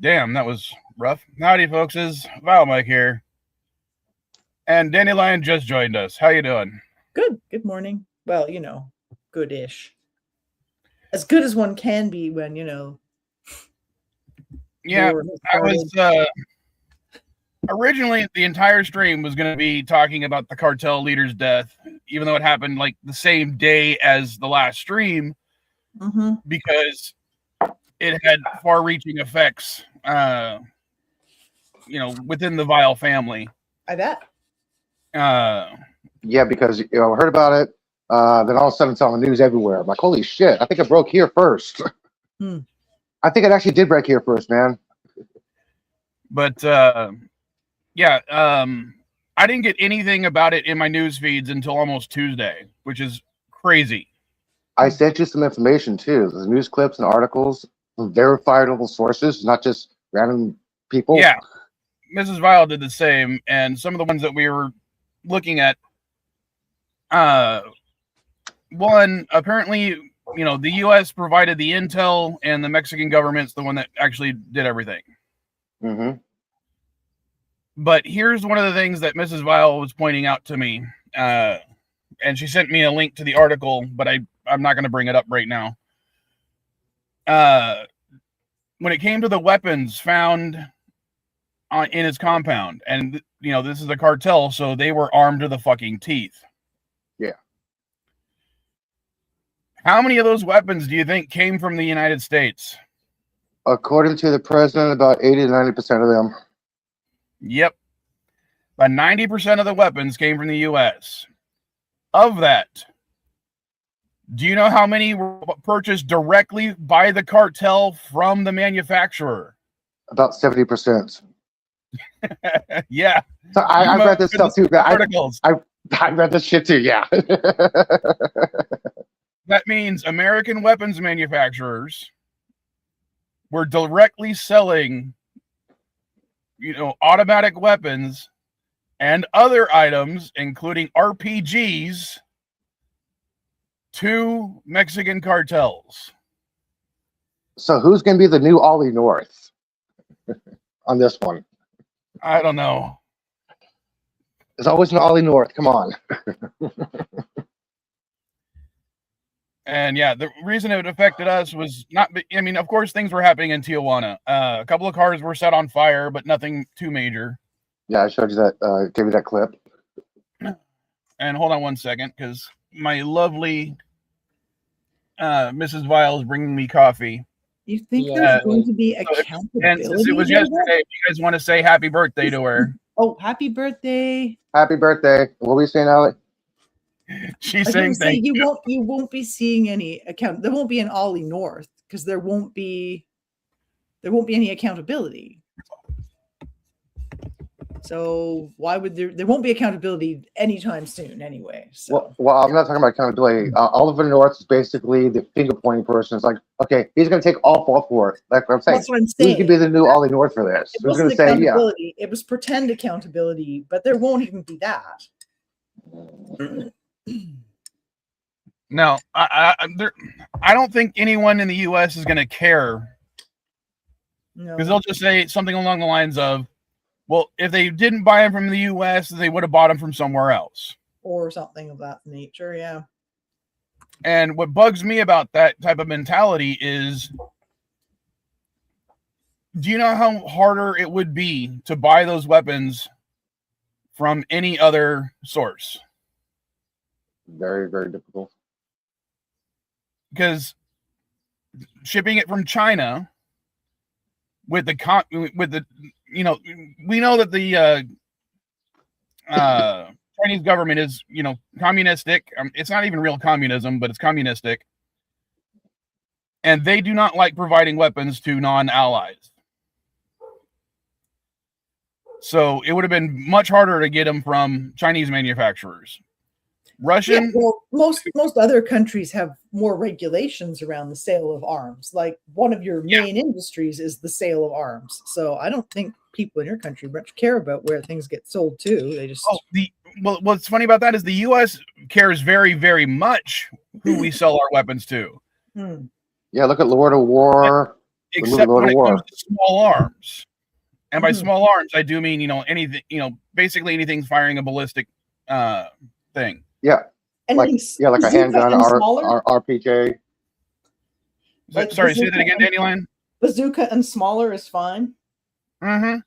Damn, that was rough. Howdy, folks. Is Val Mike here. And Dandelion just joined us. How you doing? Good. Good morning. Well, good-ish. As good as one can be when, Yeah, I was originally the entire stream was going to be talking about the cartel leader's death, even though it happened like the same day as the last stream, because it had far-reaching effects, within the Vile family. I bet. Yeah, because I heard about it. Then all of a sudden it's on the news everywhere. I'm like, holy shit! I think it broke here first. I think it actually did break here first, man. But yeah, I didn't get anything about it in my news feeds until almost Tuesday, which is crazy. I sent you some information too. There's news clips and articles from verifiable sources, not just random people. Yeah, Mrs. Vile did the same, and some of the ones that we were looking at. One, apparently, the U.S. provided the intel, and the Mexican government's the one that actually did everything. But here's one of the things that Mrs. Vile was pointing out to me, and she sent me a link to the article, but I'm not going to bring it up right now. When it came to the weapons found in his compound, and this is a cartel, so they were armed to the fucking teeth. Yeah. How many of those weapons do you think came from the United States? According to the president, about 80 to 90% of them. Yep. About 90% of the weapons came from the U.S. Of that, do you know how many were purchased directly by the cartel from the manufacturer? About 70%. Yeah. So I read this stuff too. Articles. I read this shit too, yeah. That means American weapons manufacturers were directly selling, automatic weapons and other items, including RPGs, to Mexican cartels. So who's going to be the new Ollie North on this one? I don't know. There's always an Ollie North. Come on. And yeah, the reason it affected us was not, of course, things were happening in Tijuana. A couple of cars were set on fire, but nothing too major. Yeah, I showed you that, gave you that clip. And hold on one second, because my lovely Mrs. Vile is bringing me coffee. You think there's going to be accountability? And since it was yesterday, you guys want to say happy birthday to her. Oh, happy birthday. Happy birthday. What were you saying, Allie? She's saying thank you. You won't be seeing any account. There won't be an Ollie North because there won't be any accountability. So why would there won't be accountability anytime soon anyway. So well, I'm not talking about accountability. Oliver North is basically the finger pointing person. It's like, okay, he's going to take all fault for it. Like what I'm saying. That's what I'm saying. Who's going to be the new Ollie North for this? It wasn't accountability. It was pretend accountability, but there won't even be that. No, I don't think anyone in the U.S. is going to care, because they'll just say something along the lines of, well, if they didn't buy them from the U.S., they would have bought them from somewhere else. Or something of that nature, yeah. And what bugs me about that type of mentality is, do you know how harder it would be to buy those weapons from any other source? Very, very difficult. Because shipping it from China with the we know that the Chinese government is, communistic. It's not even real communism, but it's communistic. And they do not like providing weapons to non-allies. So it would have been much harder to get them from Chinese manufacturers. Russian. Yeah, well, most other countries have more regulations around the sale of arms. Like one of your main industries is the sale of arms. So I don't think people in your country much care about where things get sold to. They just what's funny about that is the U.S. cares very, very much who we sell our weapons to. Yeah, look at Lord of War. except when it comes to small arms. And by Mm-hmm. small arms, I do mean, anything, basically anything firing a ballistic thing. Yeah. And like a handgun or RPG. Like Sorry, say that again, Dandelion. Bazooka and smaller is fine. Mm-hmm.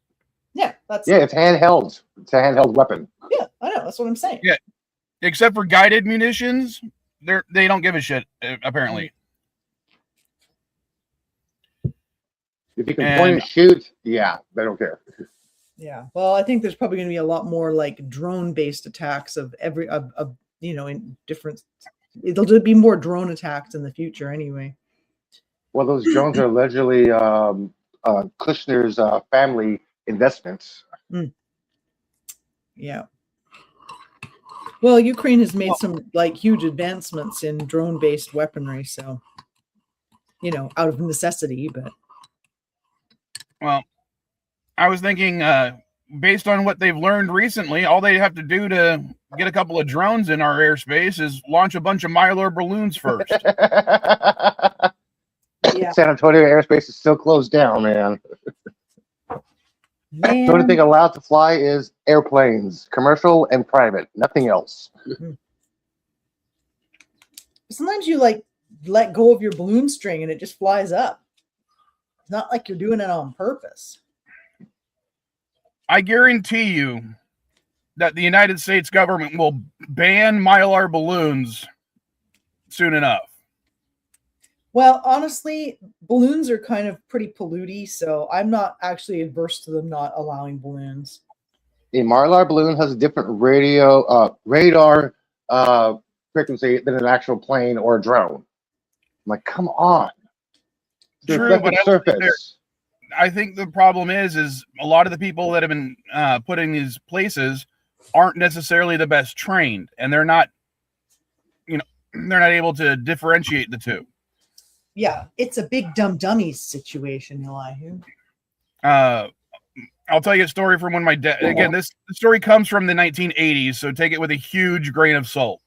Yeah, that's it's handheld. It's a handheld weapon. Yeah, I know. That's what I'm saying. Yeah, except for guided munitions, they don't give a shit apparently. If you can point and shoot, yeah, they don't care. Yeah. Well, I think there's probably going to be a lot more like drone-based attacks of in different. There'll be more drone attacks in the future anyway. Well, those drones are allegedly Kushner's family investments. Yeah. Well, Ukraine has made some like huge advancements in drone-based weaponry, so out of necessity, but. Well, I was thinking, based on what they've learned recently, all they have to do to get a couple of drones in our airspace is launch a bunch of Mylar balloons first. Yeah. San Antonio airspace is still closed down, man. The only thing allowed to fly is airplanes, commercial and private, nothing else. Sometimes you let go of your balloon string and it just flies up. It's not like you're doing it on purpose. I guarantee you that the United States government will ban Mylar balloons soon enough. Well, honestly, balloons are kind of pretty polluty, so I'm not actually adverse to them not allowing balloons. A Mylar balloon has a different radar frequency than an actual plane or a drone. I'm like, come on. True, but I think the problem is a lot of the people that have been put in these places aren't necessarily the best trained, and they're not able to differentiate the two. Yeah, it's a big dumb dummies situation, Elihu. I'll tell you a story from when my dad. Again, this story comes from the 1980s, so take it with a huge grain of salt.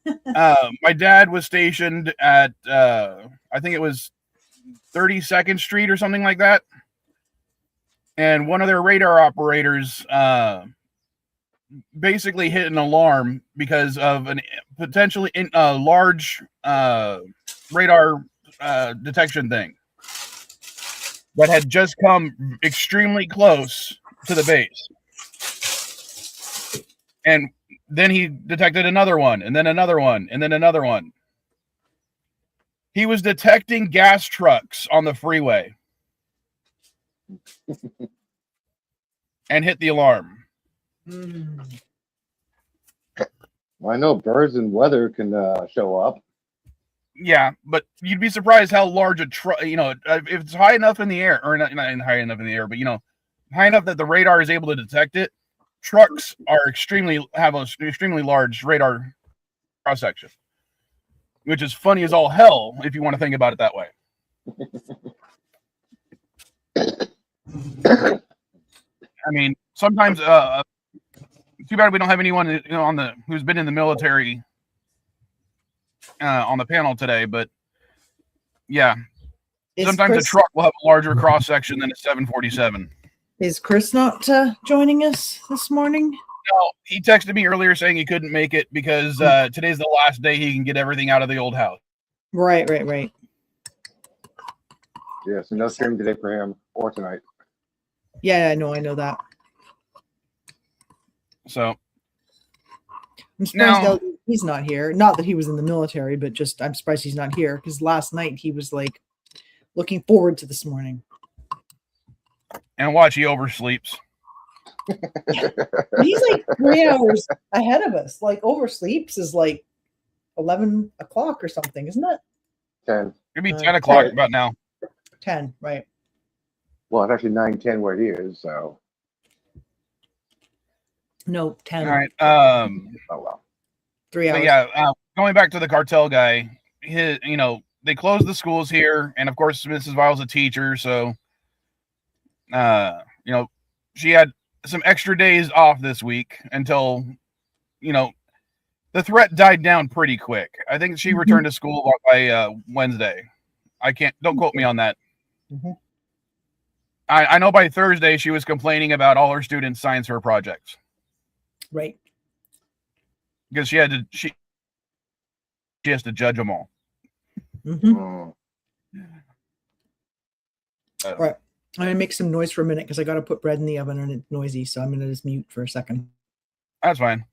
My dad was stationed at I think it was 32nd Street or something like that, and one of their radar operators basically hit an alarm because of an potentially large radar detection thing that had just come extremely close to the base. And then he detected another one, and then another one, and then another one. He was detecting gas trucks on the freeway and hit the alarm. Well, I know birds and weather can show up. Yeah, but you'd be surprised how large a truck, if it's high enough in the air, or not high enough in the air, but high enough that the radar is able to detect it. Trucks have an extremely large radar cross section, which is funny as all hell if you want to think about it that way. I mean, sometimes too bad we don't have anyone who's been in the military on the panel today, but yeah, sometimes a truck will have a larger cross section than a 747. Is Chris not joining us this morning? No, he texted me earlier saying he couldn't make it because today's the last day he can get everything out of the old house. Right. Yeah, so no stream today for him or tonight. Yeah, I know that. So I'm surprised he's not here. Not that he was in the military, but just I'm surprised he's not here because last night he was like looking forward to this morning. And watch, he oversleeps. He's like 3 hours ahead of us. Like oversleeps is like 11 o'clock or something, isn't it? 10. It'd be 10 o'clock about now. 10, right? Well, it's actually 9:10 where he is. So no, 10. All right. Oh well. 3 hours. But yeah, going back to the cartel guy, they closed the schools here, and of course Mrs. Vile's a teacher, so she had some extra days off this week until the threat died down pretty quick. I think she returned to school by Wednesday. Don't quote me on that. Mm-hmm. I know by Thursday she was complaining about all her students' science fair projects. Right. Because she has to judge them all. Mm-hmm. All right. I'm going to make some noise for a minute because I got to put bread in the oven and it's noisy. So I'm going to just mute for a second. That's fine.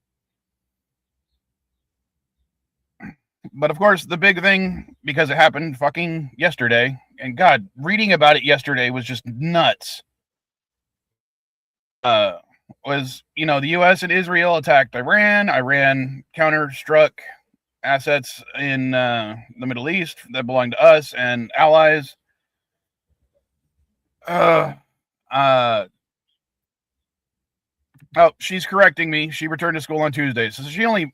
But of course, the big thing, because it happened fucking yesterday, and God, reading about it yesterday was just nuts. Was, the U.S. and Israel attacked Iran. Iran counter-struck assets in the Middle East that belong to us and allies. Oh, she's correcting me. She returned to school on Tuesday, so they only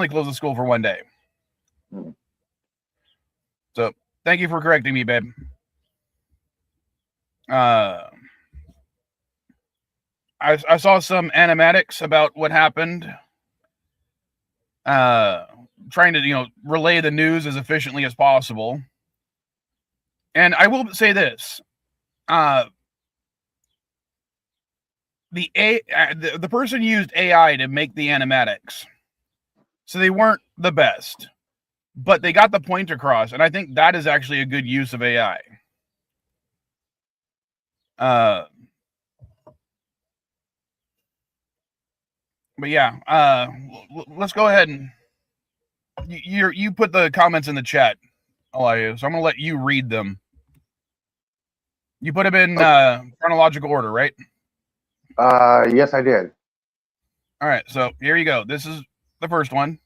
closed the school for one day. So thank you for correcting me, babe. I saw some animatics about what happened. Trying to, relay the news as efficiently as possible. And I will say this. The person used AI to make the animatics. So they weren't the best. But they got the point across. And I think that is actually a good use of AI. But yeah, let's go ahead and you put the comments in the chat, Elias. So I'm gonna let you read them. You put them in chronological order, right? Yes, I did. All right, so here you go. This is the first one.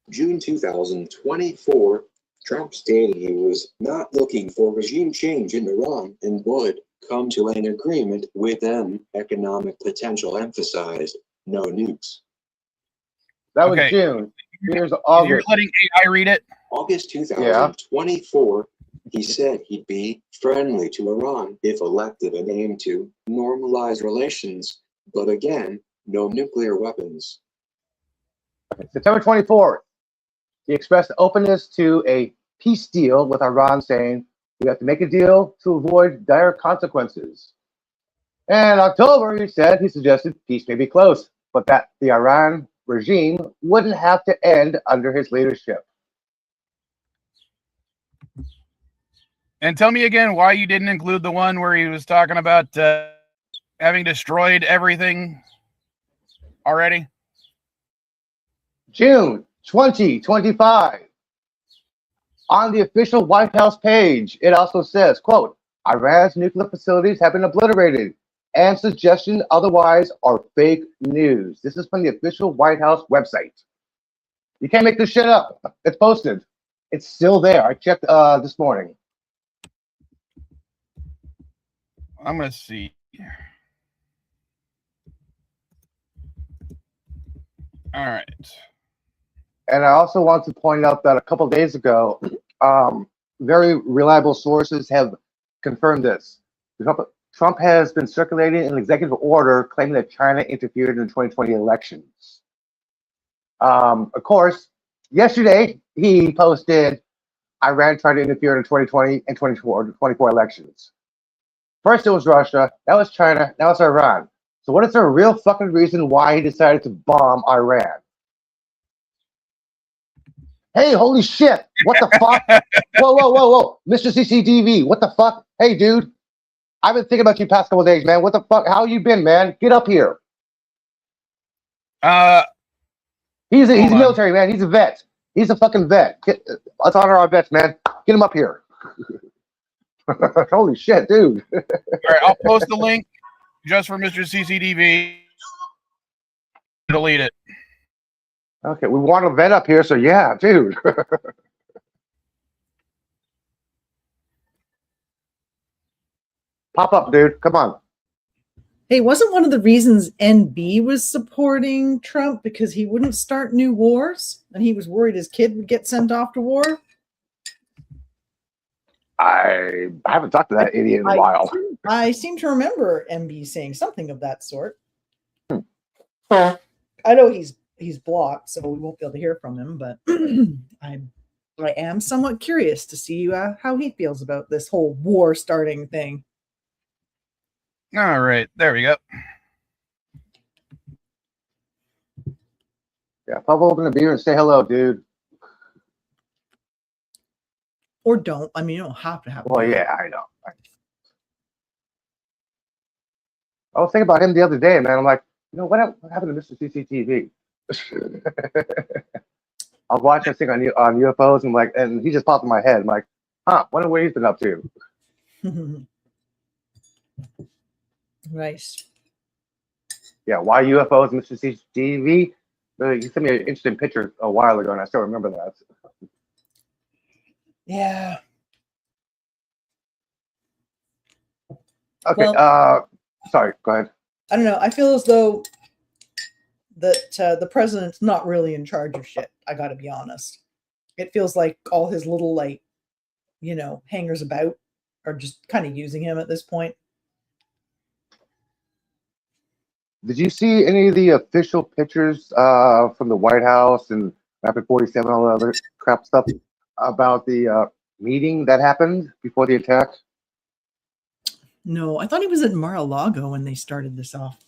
June 2024, Trump stated he was not looking for regime change in Iran and would come to an agreement with them. Economic potential emphasized. No nukes. That was June. Here's August. You're letting AI read it? August 2024, he said he'd be friendly to Iran if elected and aim to normalize relations. But again, no nuclear weapons. September 24th, he expressed openness to a peace deal with Iran, saying, "We have to make a deal to avoid dire consequences." And in October, he suggested peace may be close, but that the Iran regime wouldn't have to end under his leadership. And tell me again why you didn't include the one where he was talking about having destroyed everything already. June 2025. On the official White House page, it also says, quote, "Iran's nuclear facilities have been obliterated, and suggestions otherwise are fake news." This is from the official White House website. You can't make this shit up. It's posted. It's still there. I checked this morning. I'm going to see. All right. And I also want to point out that a couple of days ago, very reliable sources have confirmed this. Trump has been circulating an executive order claiming that China interfered in the 2020 elections. Of course, yesterday he posted, "Iran tried to interfere in the 2020 and 2024 elections." First it was Russia, now it's China, now it's Iran. So what is the real fucking reason why he decided to bomb Iran? Hey, holy shit! What the fuck? Whoa! Mr. CCTV, what the fuck? Hey, dude, I've been thinking about you past couple of days, man. What the fuck? How you been, man? Get up here. He's a military man. He's a vet. He's a fucking vet. Let's honor our vets, man. Get him up here. Holy shit, dude. All right, I'll post the link just for Mr. CCTV. Delete it. Okay, we want a vet up here, so yeah, dude. Pop up, dude. Come on. Hey, wasn't one of the reasons NB was supporting Trump because he wouldn't start new wars and he was worried his kid would get sent off to war? I haven't talked to that idiot in a while. I seem to remember MB saying something of that sort. I know he's blocked, so we won't be able to hear from him, but I am somewhat curious to see how he feels about this whole war starting thing. All right, there we go. Yeah, pop open a beer and say hello, dude. Or don't. I mean, you don't have to have. Well, yeah, I know. I was thinking about him the other day, man. I'm like, what happened to Mr. CCTV? I was watching this thing on UFOs, and and he just popped in my head. I'm like, wonder what he's been up to. Nice. Yeah, why UFOs, Mr. CCTV? He sent me an interesting picture a while ago, and I still remember that. Yeah. Okay. Well, sorry. Go ahead. I don't know. I feel as though that the president's not really in charge of shit. I got to be honest. It feels like all his little hangers about are just kind of using him at this point. Did you see any of the official pictures from the White House and Rapid 47, all the other crap stuff about the meeting that happened before the attack? No, I thought he was at Mar-a-Lago when they started this off.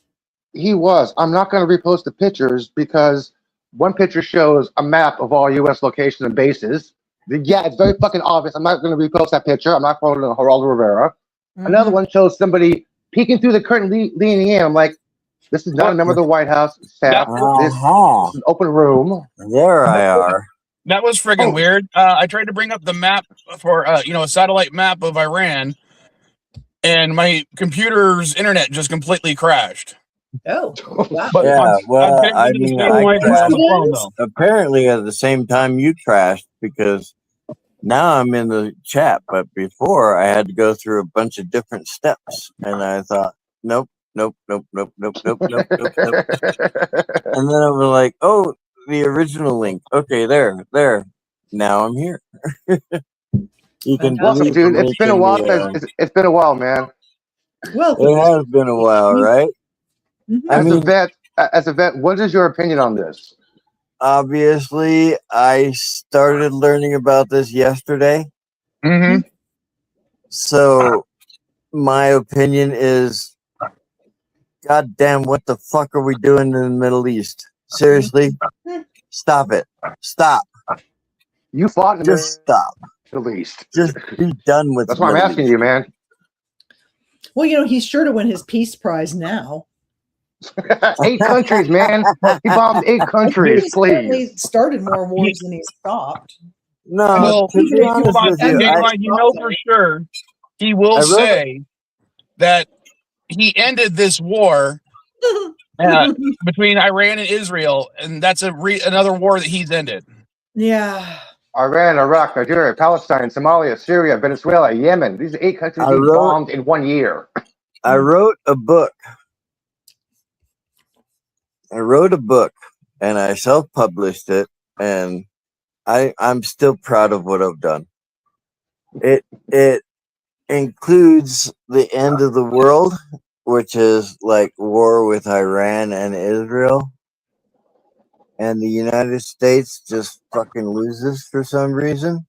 He was. I'm not going to repost the pictures because one picture shows a map of all U.S. locations and bases. Yeah, it's very fucking obvious. I'm not going to repost that picture. I'm not quoting Geraldo Rivera. Mm-hmm. Another one shows somebody peeking through the curtain, leaning in. I'm like, this is not a member of the White House staff. This is an open room. There I are. That was friggin' weird. I tried to bring up the map for a satellite map of Iran, and my computer's internet just completely crashed. Oh, wow. But yeah. I mean, apparently at the same time you crashed, because now I'm in the chat, but before I had to go through a bunch of different steps, and I thought, nope. And then I was like, oh, the original link. Okay, there. Now I'm here. You can dude. It's been a while. It's been a while, man. Well, it has been a while, right? As a vet, what is your opinion on this? Obviously, I started learning about this yesterday. Mm-hmm. So my opinion is, God damn, what the fuck are we doing in the Middle East? Seriously? Stop it. Stop. You fought in Just stop. Middle East. Just be done with it. That's why I'm asking you, man. Well, he's sure to win his peace prize now. 8 countries, man. He bombed 8 countries, please. He started more wars than he stopped. No, to be honest with you, for sure he will say that he ended this war between Iran and Israel, and that's another war that he's ended. Yeah. Iran, Iraq, Nigeria, Palestine, Somalia, Syria, Venezuela, Yemen. These are 8 countries he bombed in 1 year. I wrote a book. And I self-published it, and I'm still proud of what I've done. It includes the end of the world, which is like war with Iran and Israel, and the United States just fucking loses for some reason.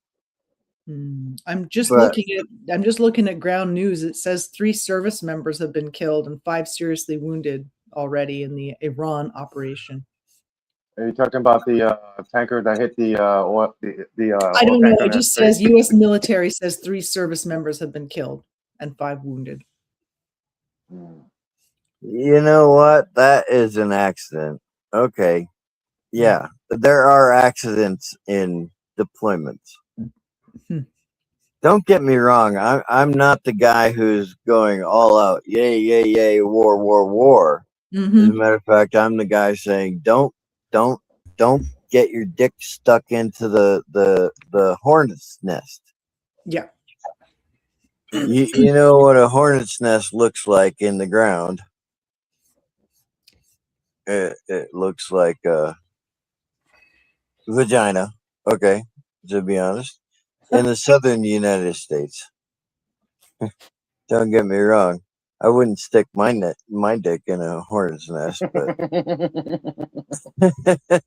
I'm just looking at ground news. It says 3 service members have been killed and 5 seriously wounded already in the Iran operation. Are you talking about the tanker that hit the oil? I don't know. It just says U.S. military says 3 service members have been killed and 5 wounded. You know what? That is an accident. Okay. Yeah. There are accidents in deployments. Don't get me wrong. I'm not the guy who's going all out. Yay, yay, yay, war, war, war. Mm-hmm. As a matter of fact, I'm the guy saying, don't get your dick stuck into the hornet's nest. Yeah. You know what a hornet's nest looks like in the ground. It looks like a vagina. Okay, to be honest. In the southern United States. Don't get me wrong. I wouldn't stick my dick in a hornet's nest, but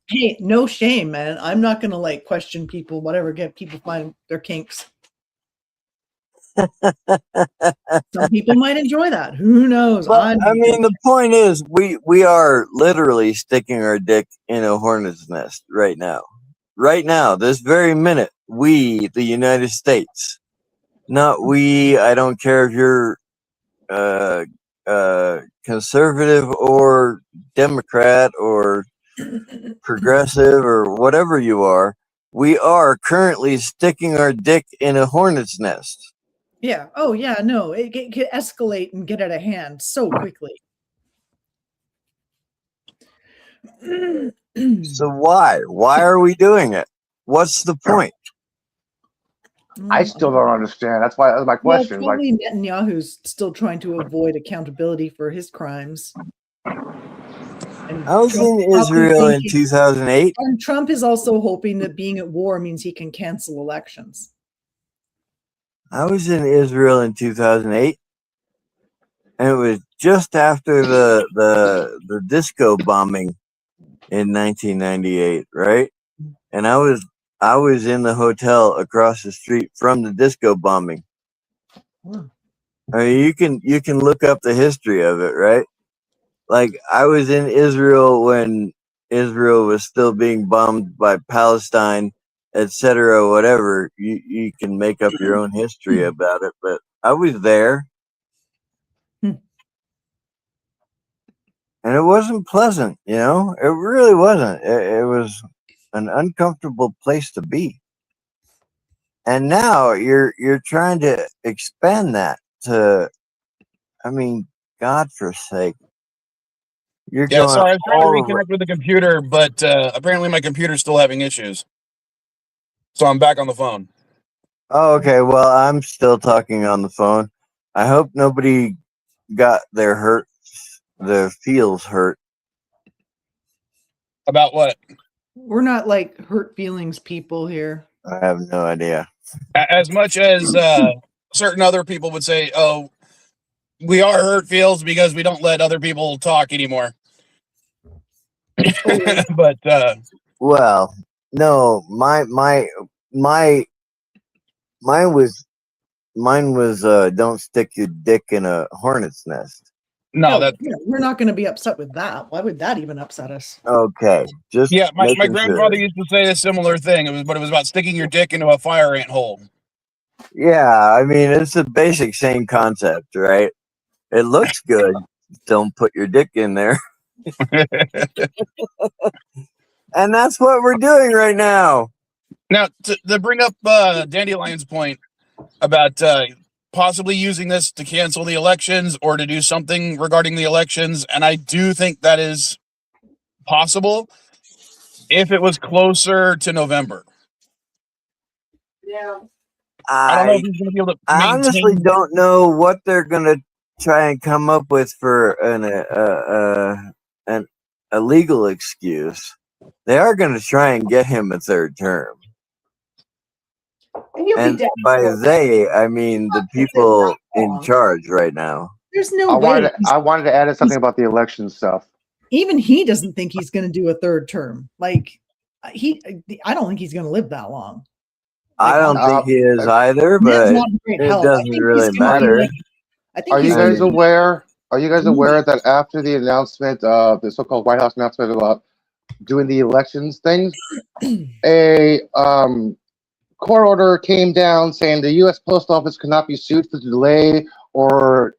Hey, no shame, man. I'm not gonna like question people, whatever, get people find their kinks. Some people might enjoy that. Who knows? but I mean, the point is, we are literally sticking our dick in a hornet's nest right now. Right now, this very minute, we, the United States, not we. I don't care if you're conservative or Democrat or progressive or whatever you are. We are currently sticking our dick in a hornet's nest. Yeah. Oh, yeah. No, it can escalate and get out of hand so quickly. So why? Why are we doing it? What's the point? I still don't understand. That's why my question. Well, probably Netanyahu's still trying to avoid accountability for his crimes. And I was in Israel in 2008. And Trump is also hoping that being at war means he can cancel elections. I was in Israel in 2008, and it was just after the disco bombing in 1998, right? And I was in the hotel across the street from the disco bombing. I mean, you can look up the history of it, right? Like, I was in Israel when Israel was still being bombed by Palestine, etc., whatever. You can make up your own history about it, but I was there. And it wasn't pleasant, you know? It really wasn't. It was an uncomfortable place to be. And now you're trying to expand that to, I mean, God forsake. Yeah, sorry, I was trying to reconnect with the computer, but apparently my computer's still having issues. So I'm back on the phone. Oh, okay. Well, I'm still talking on the phone. I hope nobody got their feels hurt. About what? We're not like hurt feelings people here. I have no idea. As much as certain other people would say, oh, we are hurt feels because we don't let other people talk anymore. But well, no, mine was don't stick your dick in a hornet's nest. No, we're not going to be upset with that. Why would that even upset us? Okay, just my grandfather used to say a similar thing. It was about sticking your dick into a fire ant hole. Yeah, I mean, it's a basic same concept, right? It looks good. Don't put your dick in there. And that's what we're doing right now. Now, to bring up Dandelion's point about possibly using this to cancel the elections or to do something regarding the elections, and I do think that is possible if it was closer to November. Yeah. I don't know if he's going to be able to I honestly don't know what they're going to try and come up with for a legal excuse. They are going to try and get him a third term. And by they, I mean the people in charge right now. There's no way. I wanted to add something about the election stuff. Even he doesn't think he's going to do a third term. Like I don't think he's going to live that long. Like, I don't think he is either, but it doesn't really matter. Are you guys aware? Are you guys aware that after the announcement of the so-called White House announcement about doing the elections thing, a court order came down saying the U.S. Post Office could not be sued for delay or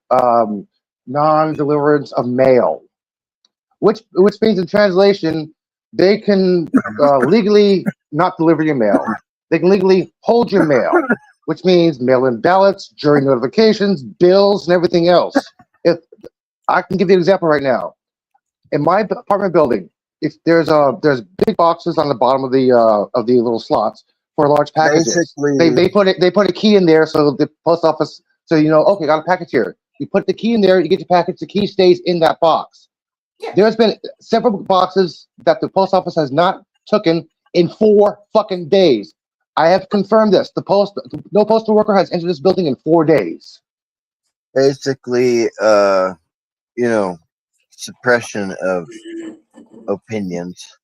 non-deliverance of mail, which means in translation, they can legally not deliver your mail. They can legally hold your mail, which means mail-in ballots, jury notifications, bills, and everything else. If I can give you an example right now, in my apartment building, if there's big boxes on the bottom of the little slots for large packages. They put a key in there so the post office, so you know, okay, got a package here. You put the key in there, you get your package, the key stays in that box. Yeah. There's been several boxes that the post office has not taken in 4 fucking days. I have confirmed this. No postal worker has entered this building in 4 days. basically, suppression of opinions.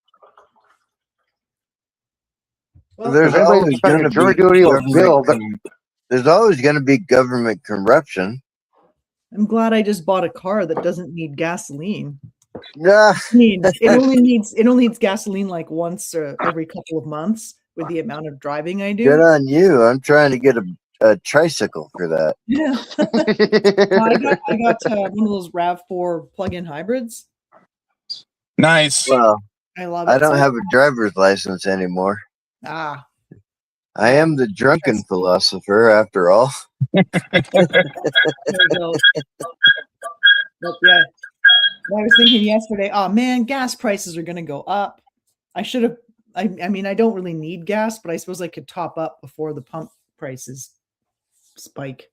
Well, There's If anybody's always expecting going to jury be duty or bill, there's always going to be government corruption. I'm glad I just bought a car that doesn't need gasoline. Yeah, I mean, it only needs gasoline like once every couple of months with the amount of driving I good do. on you. I'm trying to get a tricycle for that. Yeah, I got one of those Rav4 plug-in hybrids. Nice. Well, I love it. I don't So- have a driver's license anymore. Ah, I am the drunken philosopher, after all. there you go. But yeah, I was thinking yesterday. Oh man, gas prices are going to go up. I should have. I mean, I don't really need gas, but I suppose I could top up before the pump prices spike.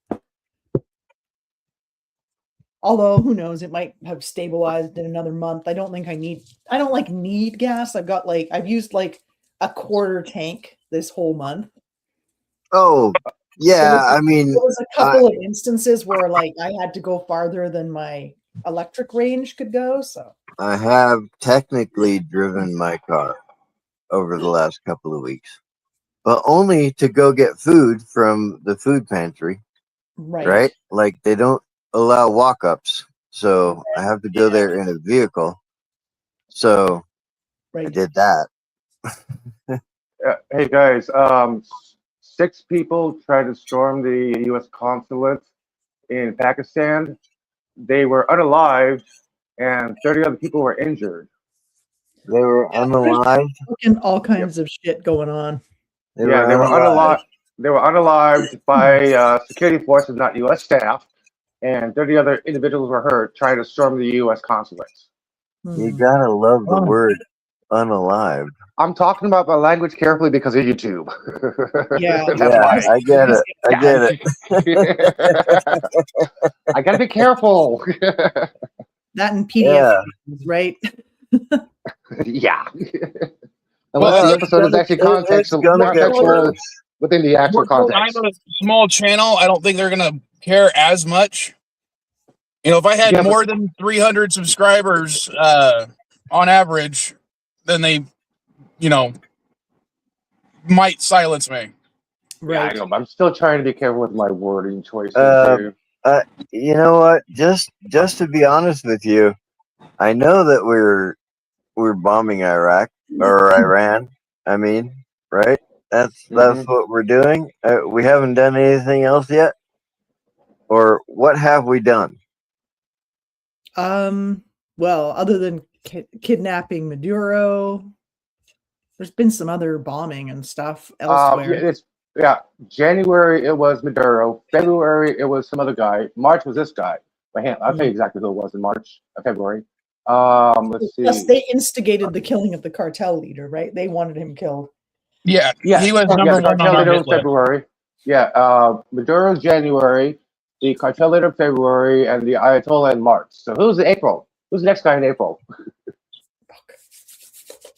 Although, who knows? It might have stabilized in another month. I don't need gas. I've used like a quarter tank this whole month. Oh, yeah. I mean, There was a couple of instances where like I had to go farther than my electric range could go. So I have technically driven my car over the last couple of weeks, but only to go get food from the food pantry, right? Like they don't allow walk-ups, so I have to go there in a vehicle. So I did that. Hey guys, 6 people tried to storm the U.S. consulate in Pakistan. They were unalived, and 30 other people were injured. They were unalived. Fucking all kinds of shit going on. They were unalived. They were unalived by security forces, not U.S. staff, and 30 other individuals were hurt trying to storm the U.S. consulate. You gotta love the word unalived. I'm talking about my language carefully because of YouTube. Yeah, I get it. I get it. I gotta be careful. That in PDF, right? Yeah. Well, Unless the episode is actually contextual within the actual context. I'm a small channel. I don't think they're gonna care as much. If I had more than 300 subscribers on average, then they, might silence me. Right. Yeah, I know, but I'm still trying to be careful with my wording choices. You know what? Just to be honest with you, I know that we're bombing Iraq or Iran. I mean, right? That's what we're doing. We haven't done anything else yet, or what have we done? Well, other than kidnapping Maduro, there's been some other bombing and stuff elsewhere. January it was Maduro. February it was some other guy. March was this guy. I'll tell you exactly who it was in March, February. Let's see. Yes, they instigated the killing of the cartel leader, right? They wanted him killed. Yeah, he was number one cartel on leader our in February. Yeah, Maduro's January, the cartel leader in February, and the Ayatollah in March. So who's in April? Who's the next guy in April?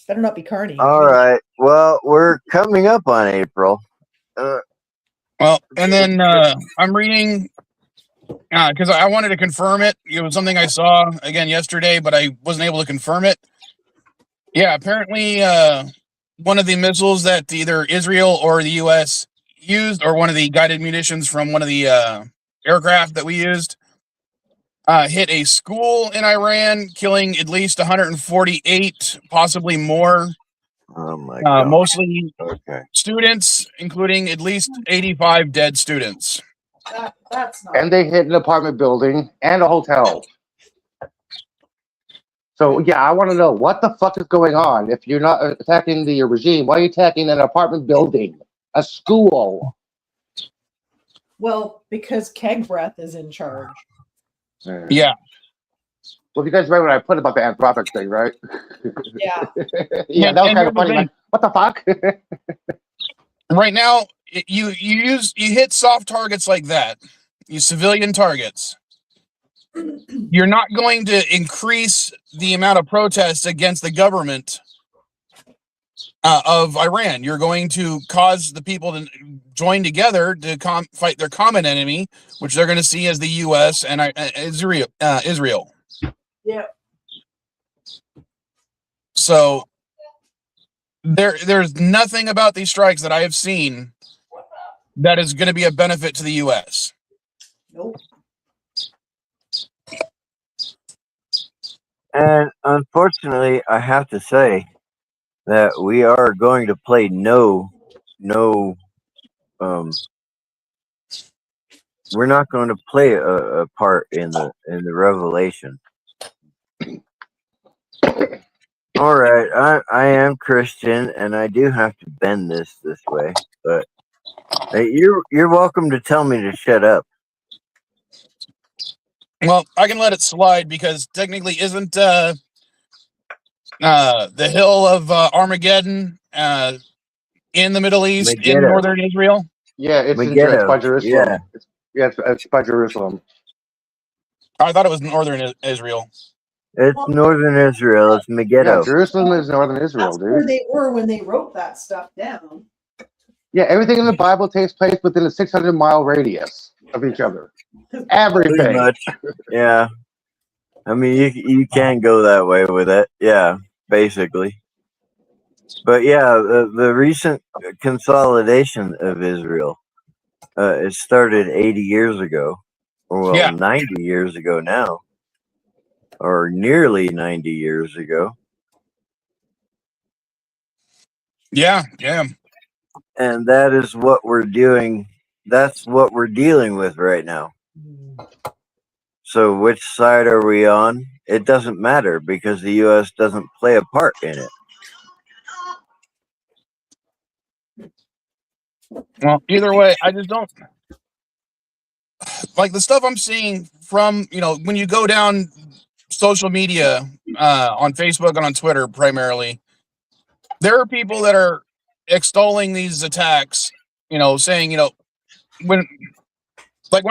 Better not be Carney. All right. Well, we're coming up on April. Well, and then I'm reading because I wanted to confirm it. It was something I saw again yesterday, but I wasn't able to confirm it. Yeah, apparently one of the missiles that either Israel or the U.S. used, or one of the guided munitions from one of the aircraft that we used, hit a school in Iran, killing at least 148, possibly more. Oh my God. Mostly students, including at least 85 dead students. That's not. And they hit an apartment building and a hotel. So yeah, I want to know what the fuck is going on. If you're not attacking the regime, why are you attacking an apartment building, a school? Well, because Keg Breath is in charge. Yeah. Well, you guys read what I put about the Anthropic thing, right? Yeah. Yeah, that was kind of funny. Like, what the fuck? Right now, you hit soft targets like that, you civilian targets. You're not going to increase the amount of protests against the government of Iran. You're going to cause the people to join together to fight their common enemy, which they're going to see as the U.S. and Israel. Yeah. So there's nothing about these strikes that I have seen that is going to be a benefit to the U.S. Nope. And unfortunately, I have to say that we are going to play we're not going to play a part in the revelation. All right, I am Christian, and I do have to bend this way, but you're welcome to tell me to shut up. Well, I can let it slide because technically isn't the hill of Armageddon in the Middle East in Megiddo. northern Israel? Yeah, it's Megiddo, by Jerusalem. yeah. It's by Jerusalem. I thought it was northern Israel. It's northern Israel. It's Megiddo. Yeah, Jerusalem is northern Israel, That's where dude. they were when they wrote that stuff down. Yeah, everything in the Bible takes place within a 600-mile radius of each other. Pretty Everything. much. Yeah. I mean, you can go that way with it. Yeah, basically. But yeah, the recent consolidation of Israel, it started 80 years ago. Well, Yeah. 90 years ago now. Or nearly 90 years ago. Yeah. And that is what we're doing. That's what we're dealing with right now. So which side are we on? It doesn't matter because the U.S. doesn't play a part in it. Well, either way, I just don't like the stuff I'm seeing from, when you go down social media on Facebook and on Twitter primarily, there are people that are extolling these attacks, saying, when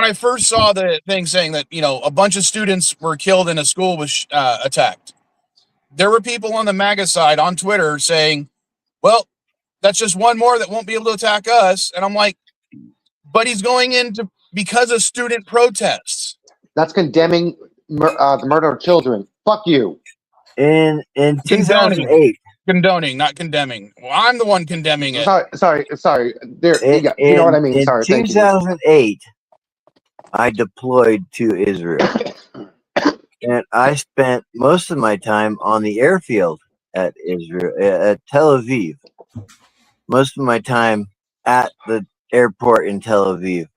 I first saw the thing saying that, a bunch of students were killed and a school was attacked, there were people on the MAGA side on Twitter saying, well, that's just one more that won't be able to attack us. And I'm like, but he's going into because of student protests. That's condemning the murder of children. Fuck you. In 2008, Condoning, not condemning. Well, I'm the one condemning it. Sorry. You know what I mean. In Sorry. Thank you. 2008, I deployed to Israel, and I spent most of my time on the airfield at Israel, at Tel Aviv. Most of my time at the airport in Tel Aviv,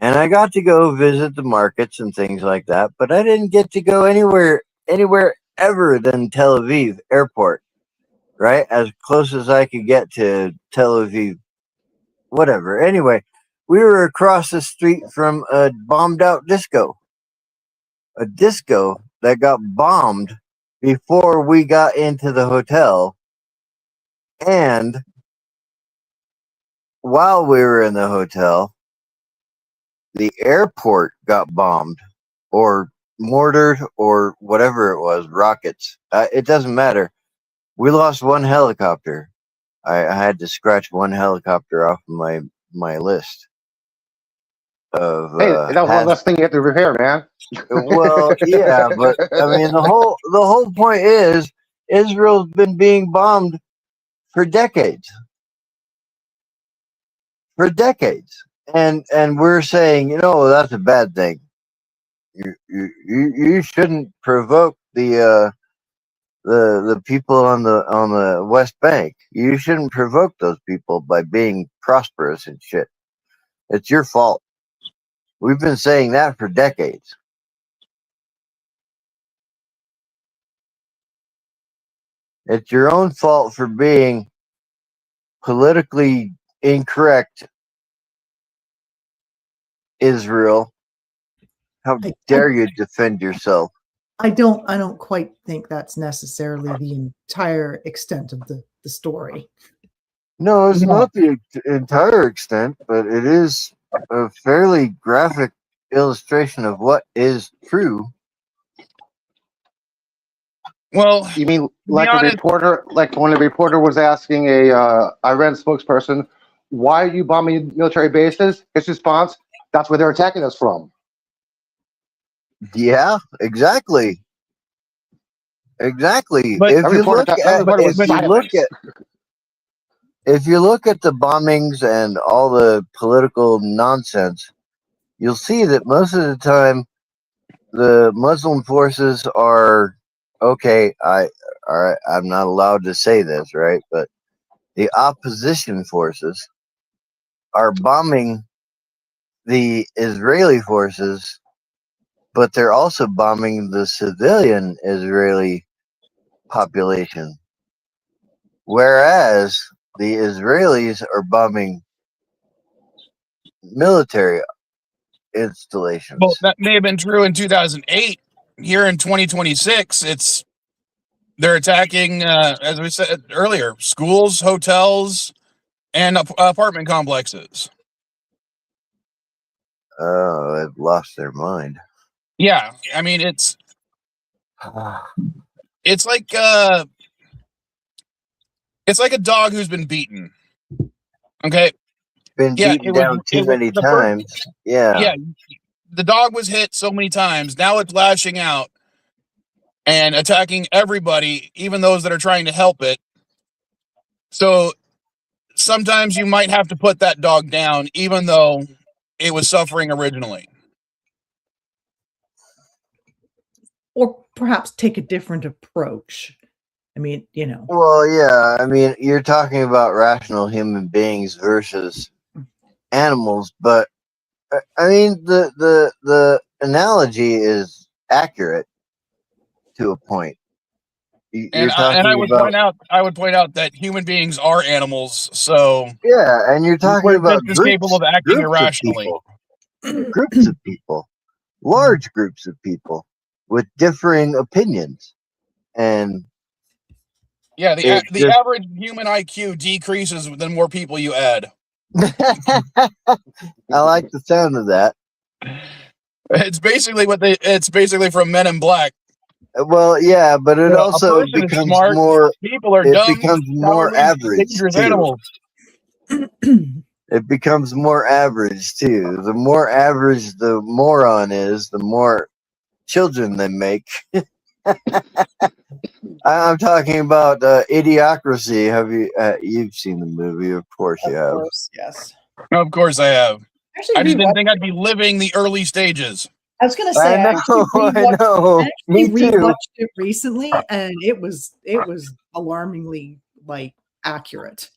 and I got to go visit the markets and things like that. But I didn't get to go anywhere ever than Tel Aviv airport. Right, as close as I could get to Tel Aviv, whatever. Anyway, we were across the street from a bombed out disco. A disco that got bombed before we got into the hotel. And while we were in the hotel, the airport got bombed or mortared or whatever it was, rockets. It doesn't matter. We lost one helicopter. I had to scratch one helicopter off of my list. Hey, that was one less thing you have to repair, man. Well, yeah, but I mean the whole point is Israel's been being bombed for decades. And we're saying, that's a bad thing. You shouldn't provoke the people on the West Bank. You shouldn't provoke those people by being prosperous and shit. It's your fault. We've been saying that for decades. It's your own fault for being politically incorrect, Israel. How dare you defend yourself? I don't quite think that's necessarily the entire extent of the story. No, it's not the entire extent, but it is a fairly graphic illustration of what is true. Well, You mean to be like a honest, reporter, like when a reporter was asking a Iran spokesperson, "Why are you bombing military bases?" His response, "That's where they're attacking us from." Yeah, exactly. Exactly. but That reporter, that reporter was silent. If you look at the bombings and all the political nonsense, you'll see that most of the time the Muslim forces are okay. All right. I'm not allowed to say this, right? But the opposition forces are bombing the Israeli forces, but they're also bombing the civilian Israeli population. Whereas the Israelis are bombing military installations. well, that may have been true in 2008. Here in 2026, they're attacking, as we said earlier, schools, hotels, and apartment complexes. Oh, they've lost their mind. Yeah, I mean it's like it's like a dog who's been beaten. Okay, Been yeah, beaten down too many times. yeah, the dog was hit so many times. Now it's lashing out and attacking everybody, even those that are trying to help it. So sometimes you might have to put that dog down, even though it was suffering originally. Or perhaps take a different approach. I mean, Well, yeah. I mean, you're talking about rational human beings versus animals, but I mean, the analogy is accurate to a point. And You're I talking would about point out that human beings are animals, so yeah, and you're talking we're about just as capable of acting irrationally. groups of people, large groups of people with differing opinions, and Yeah, it the average human IQ decreases the more people you add. I like the sound of that. It's basically from Men in Black. Well, yeah, but it A also person is becomes smart, more. people are It dumb, becomes more cowardly, average dangerous too. animals. It becomes more average too. The more average the moron is, the more children they make. I'm talking about Idiocracy. Have you? You've seen the movie, of course you have. Of course, yes. Of course I have. Actually, I just didn't rewatched think I'd be living the early stages. I was gonna say I know. I know. I Me actually too. rewatched it recently, and it was alarmingly like accurate.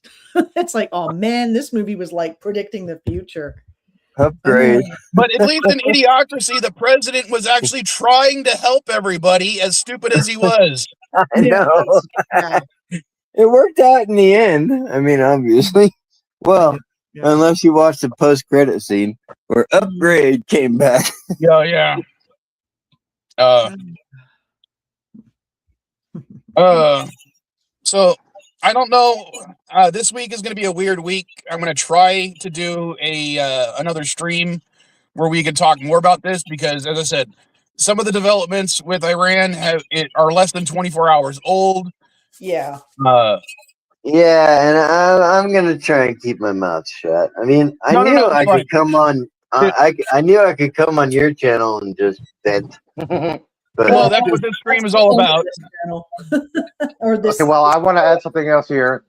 It's like, oh man, this movie was like predicting the future. Upgrade. But at least in Idiocracy, the president was actually trying to help everybody, as stupid as he was. I Yeah, know. yeah, It worked out in the end. I mean, obviously. Well, yeah. unless you watch the post-credit scene where Upgrade came back. Yeah. So I don't know. This week is going to be a weird week. I'm going to try to do another stream where we can talk more about this because, as I said, some of the developments with Iran are less than 24 hours old. Yeah. Yeah, and I'm gonna try and keep my mouth shut. I mean, I knew I could come on. I knew I could come on your channel and just vent. But Well, that's what this stream is all about. Or this. Okay, well, I want to add something else here.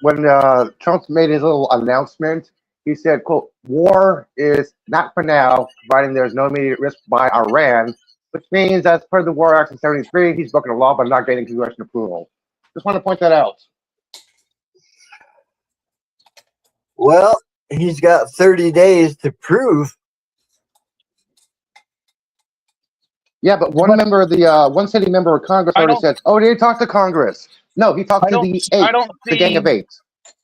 When Trump made his little announcement, he said, quote, "War is not for now, providing there is no immediate risk by Iran," which means, as per the War Act of 73, he's broken the law by not getting congressional approval. Just want to point that out. well, he's got 30 days to prove. Yeah, but one member of the one sitting member of Congress already said, "Oh, he didn't talk to Congress." No, he talked to the eight, the Gang of Eight.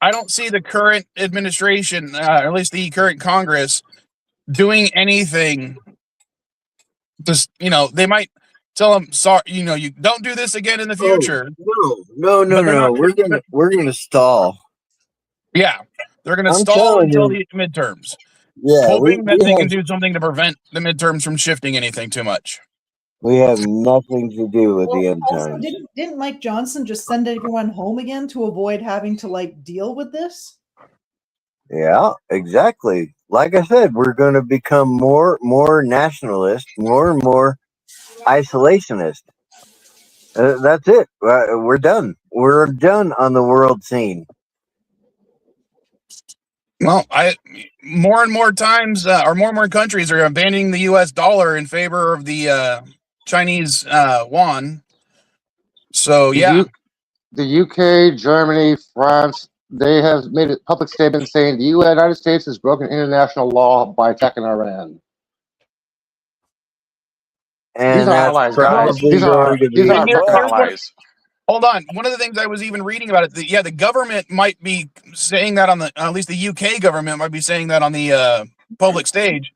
I don't see the current administration, or at least the current Congress, doing anything. Just they might tell them, "Sorry, you don't do this again in the future." No. We're gonna stall. Yeah, they're going to stall until the midterms. Yeah, hoping that they can do something to prevent the midterms from shifting anything too much. We have nothing to do with the Well, end also, times. didn't Mike Johnson just send everyone home again to avoid having to like deal with this? Yeah, exactly. Like I said, we're going to become more nationalist, more and more isolationist. That's it. We're done. We're done on the world scene. Well, more and more times, or more and more countries are abandoning the U.S. dollar in favor of the Chinese yuan. So yeah, The UK, Germany, France, they have made a public statement saying the United States has broken international law by attacking Iran. And These are that's allies, guys. probably going to These be are and our here, book here's what. allies. Hold on. One of the things I was even reading about it, the government might be saying that on the, at least the UK government might be saying that on the public stage,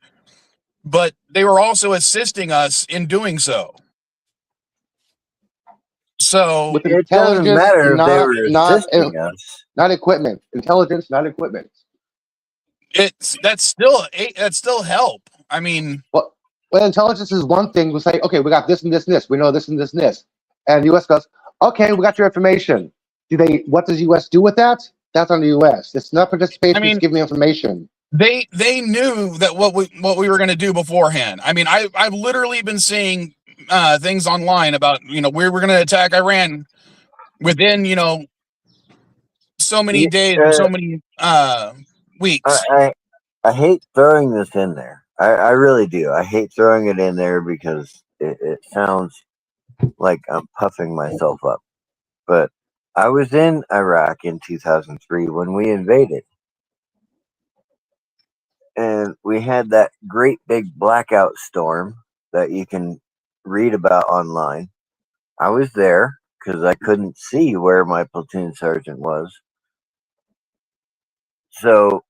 but they were also assisting us in doing so. So With It doesn't intelligence, matter if they were assisting us. not equipment. Intelligence, not equipment. that's still help. I mean, Well, intelligence is one thing. We say, okay, we got this and this and this. We know this and this and this. And the U.S. goes, okay, we got your information. What does the U.S. do with that? That's on the U.S. It's not participation. I mean, it's giving information. they knew that what we were going to do beforehand. I mean, I've literally been seeing things online about, we were going to attack Iran within, so many days or so many weeks. I hate throwing this in there. I really do. I hate throwing it in there because it sounds like I'm puffing myself up. But I was in Iraq in 2003 when we invaded. And we had that great big blackout storm that you can read about online. I was there because I couldn't see where my platoon sergeant was. So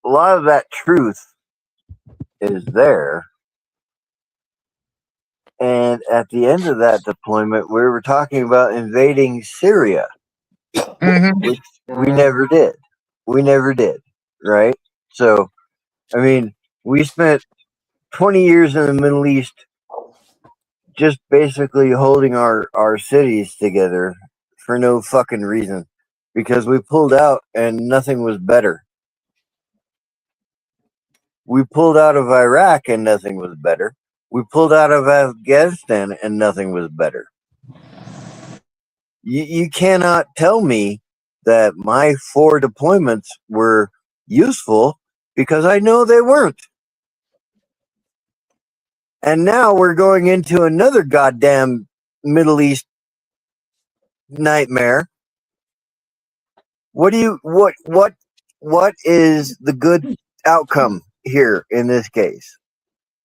a lot of that truth is there. And at the end of that deployment, we were talking about invading Syria, which we never did. We never did, right? So, I mean, we spent 20 years in the Middle East just basically holding our cities together for no fucking reason because we pulled out and nothing was better. We pulled out of Iraq and nothing was better. We pulled out of Afghanistan and nothing was better. You cannot tell me that my 4 deployments were useful because I know they weren't. And now we're going into another goddamn Middle East nightmare. What is the good outcome here in this case?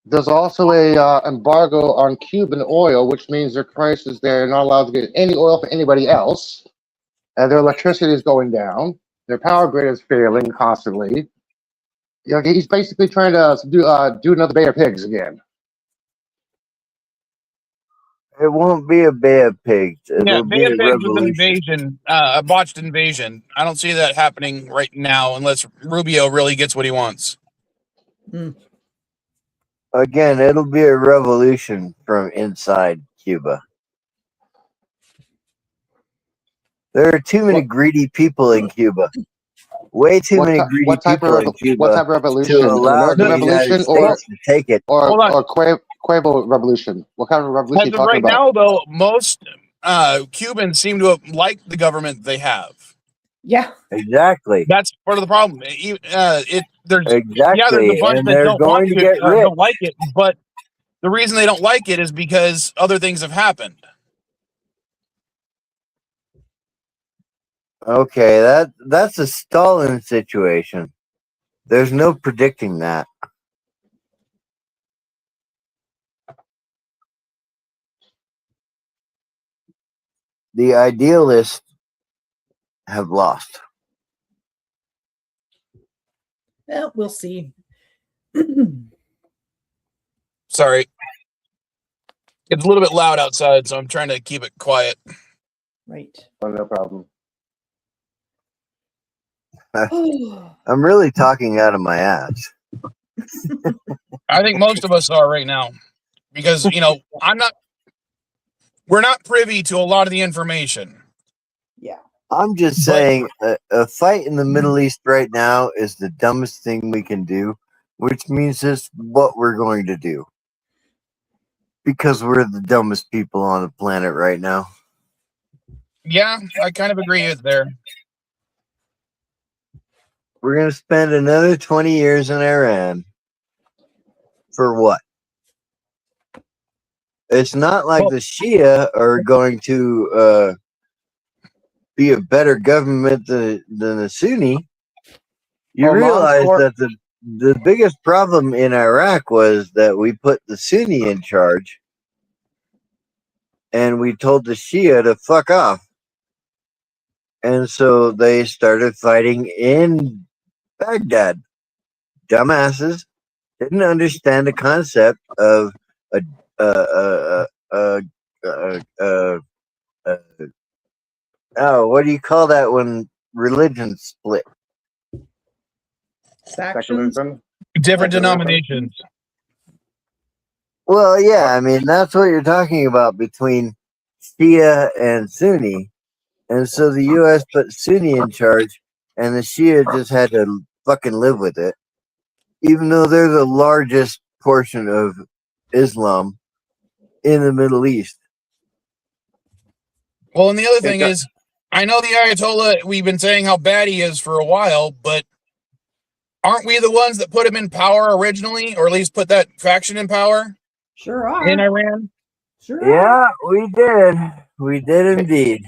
There's also a embargo on Cuban oil, which means their prices, they're not allowed to get any oil from anybody else. And their electricity is going down. Their power grid is failing constantly. He's basically trying to do another Bay of Pigs again. It won't be a Bay of Pigs. It'll Bay of be a Pigs was an revolution. invasion, a botched invasion. I don't see that happening right now unless Rubio really gets what he wants. Again, it'll be a revolution from inside Cuba. There are too many greedy people in Cuba. Way too many greedy people in Cuba. What type of revolution? To allow An American the United States to take it. or Quavo revolution? What kind of revolution are you talking right about? now, though, most Cubans seem to like the government they have. Yeah, exactly. That's part of the problem. There's exactly, a bunch and that they're going to get rich. Don't like it, but the reason they don't like it is because other things have happened. Okay, that's a Stalin situation. There's no predicting that. The idealists have lost. well, we'll see. Sorry. It's a little bit loud outside, so I'm trying to keep it quiet. Right. Oh, no problem. I'm really talking out of my ass. I think most of us are right now because, we're not privy to a lot of the information. Yeah. I'm just saying, a fight in the Middle East right now is the dumbest thing we can do, which means it's what we're going to do. Because we're the dumbest people on the planet right now. Yeah, I kind of agree with there. We're going to spend another 20 years in Iran. For what? It's not like the Shia are going to be a better government than the Sunni. You realize that the biggest problem in Iraq was that we put the Sunni in charge and we told the Shia to fuck off. And so they started fighting in Baghdad. Dumbasses didn't understand the concept of a what do you call that when religions split? Factions. Different denominations. Well, yeah, I mean that's what you're talking about between Shia and Sunni, and so the U.S. put Sunni in charge, and the Shia just had to fucking live with it, even though they're the largest portion of Islam in the Middle East. Well, and the other thing is, I know the Ayatollah, we've been saying how bad he is for a while, but aren't we the ones that put him in power originally, or at least put that faction in power? Sure are. In Iran? Sure Yeah, we did. We did indeed.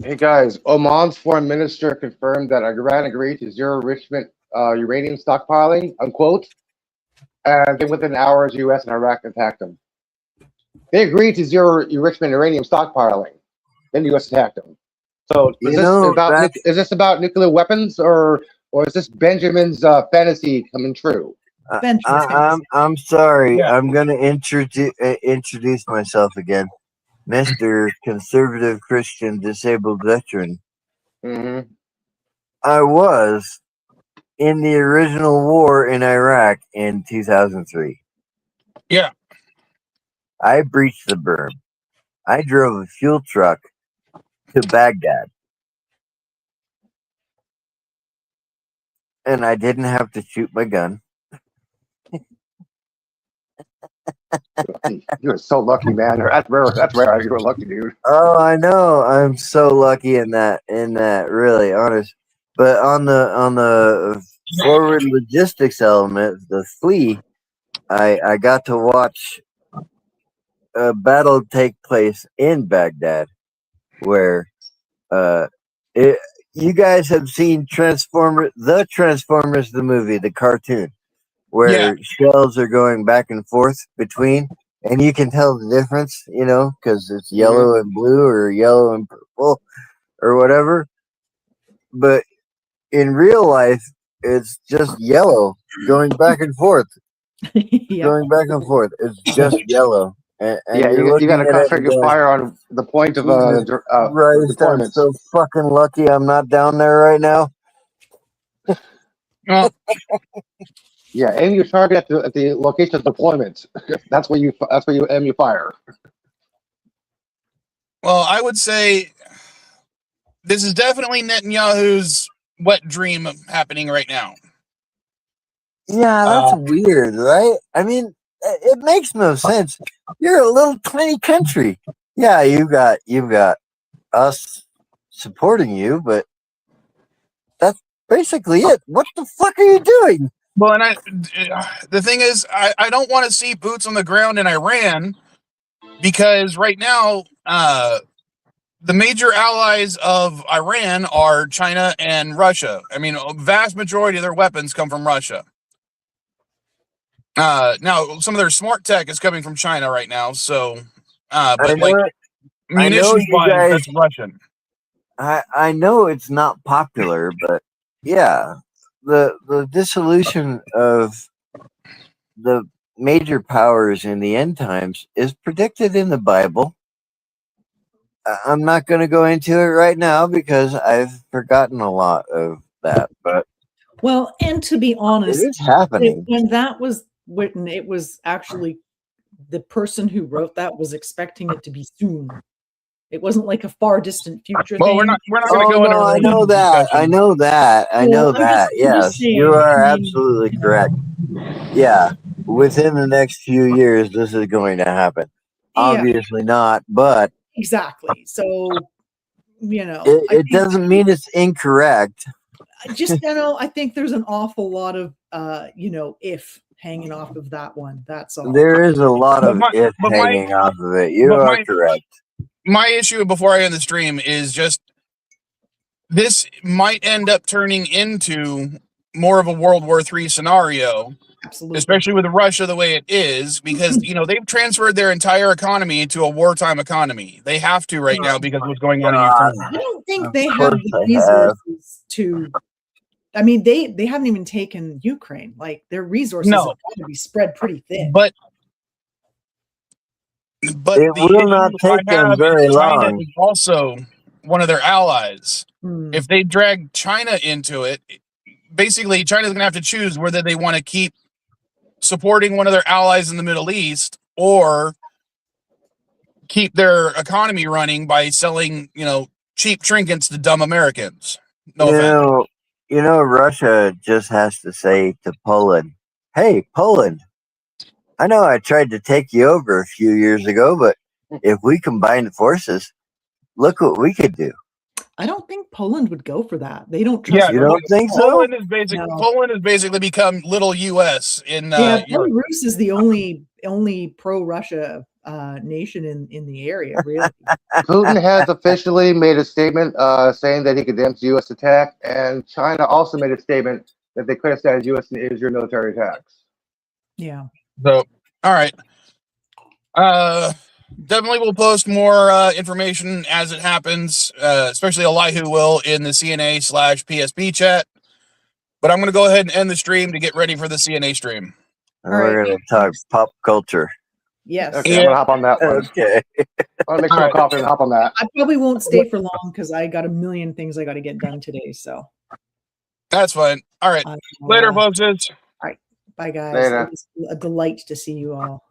Hey guys, Oman's foreign minister confirmed that Iran agreed to zero enrichment uranium stockpiling, unquote. And then within hours, U.S. and Iraq attacked them. They agreed to zero enrichment uranium stockpiling. Then the U.S. attacked them. So is this about nuclear weapons, or is this Benjamin's fantasy coming true? I'm sorry. Yeah. I'm going to introduce myself again, Mr. Conservative Christian Disabled Veteran. Mm-hmm. I was in the original war in Iraq in 2003. Yeah. I breached the berm. I drove a fuel truck to Baghdad. And I didn't have to shoot my gun. You're so lucky, man. That's rare. You're lucky, dude. Oh, I know. I'm so lucky in that, really honest. But on the forward logistics element, the flea, I got to watch a battle take place in Baghdad, where you guys have seen Transformers, the movie, the cartoon, where shells are going back and forth between, and you can tell the difference, because it's yellow and blue or yellow and purple or whatever. But in real life, it's just yellow going back and forth. Going back and forth. It's just yellow. And you got to concentrate your fire on the point of deployment. I'm so fucking lucky I'm not down there right now. Yeah, aim your target at the location of deployment. That's where you aim your fire. Well, I would say this is definitely Netanyahu's wet dream happening right now. Yeah, that's weird, right? I mean, it makes no sense. You're a little tiny country. Yeah, you've got us supporting you, but that's basically it. What the fuck are you doing? Well, and the thing is, I don't want to see boots on the ground in Iran, because right now, the major allies of Iran are China and Russia. I mean, a vast majority of their weapons come from Russia. Now, some of their smart tech is coming from China right now. So, but munitions-wise, that's Russian. I know it's not popular, but yeah, the dissolution of the major powers in the end times is predicted in the Bible. I'm not going to go into it right now because I've forgotten a lot of that, but Well, and to be It honest, is happening. when that was written, it was actually the person who wrote that was expecting it to be soon. It wasn't like a far distant future Well, thing. we're not going to Oh go into no, a I know that. I discussion. know that. I know Well, I'm that. just Yes, saying, you are I mean, absolutely you know. correct. Yeah, within the next few years, this is going to happen. Yeah. Obviously not, but Exactly. So, you know, it doesn't mean it's incorrect. I think there's an awful lot of, if hanging off of that one. That's all. There is a lot But of my- it but my- hanging off of it. You but are my- correct. My issue before I end the stream is just this might end up turning into more of a World War III scenario, Absolutely. especially with Russia the way it is, because they've transferred their entire economy to a wartime economy. They have to right now because of what's going on in Ukraine. I don't think Of they have course the they have. resources to. I mean, they haven't even taken Ukraine. Like their resources No. are going to be spread pretty thin. But It the will not issue I take them have very is China long. is also one of their allies. Hmm. If they drag China into it, basically China's going to have to choose whether they want to keep supporting one of their allies in the Middle East or keep their economy running by selling, cheap trinkets to dumb Americans. No offense. Russia just has to say to Poland, "Hey, Poland, I know I tried to take you over a few years ago, but if we combined forces, look what we could do." I don't think Poland would go for that. They don't trust. Yeah, You don't think so? Poland has basically become little U.S. in Yeah, Europe. Belarus is the only pro-Russia nation in the area, really. Putin has officially made a statement saying that he condemns the U.S. attack, and China also made a statement that they criticize U.S. and Israel military attacks. Yeah. So, all right. Definitely we'll post more information as it happens, especially Elihu will in the CNA/PSP chat. But I'm going to go ahead and end the stream to get ready for the CNA stream. And we're going to talk pop culture. Yes. Okay, I'm gonna hop on that one. Okay. I'll make some coffee and hop on that. I probably won't stay for long because I got a million things I got to get done today. So that's fine. All right. Later, folks. Bye, guys. Later. It was a delight to see you all.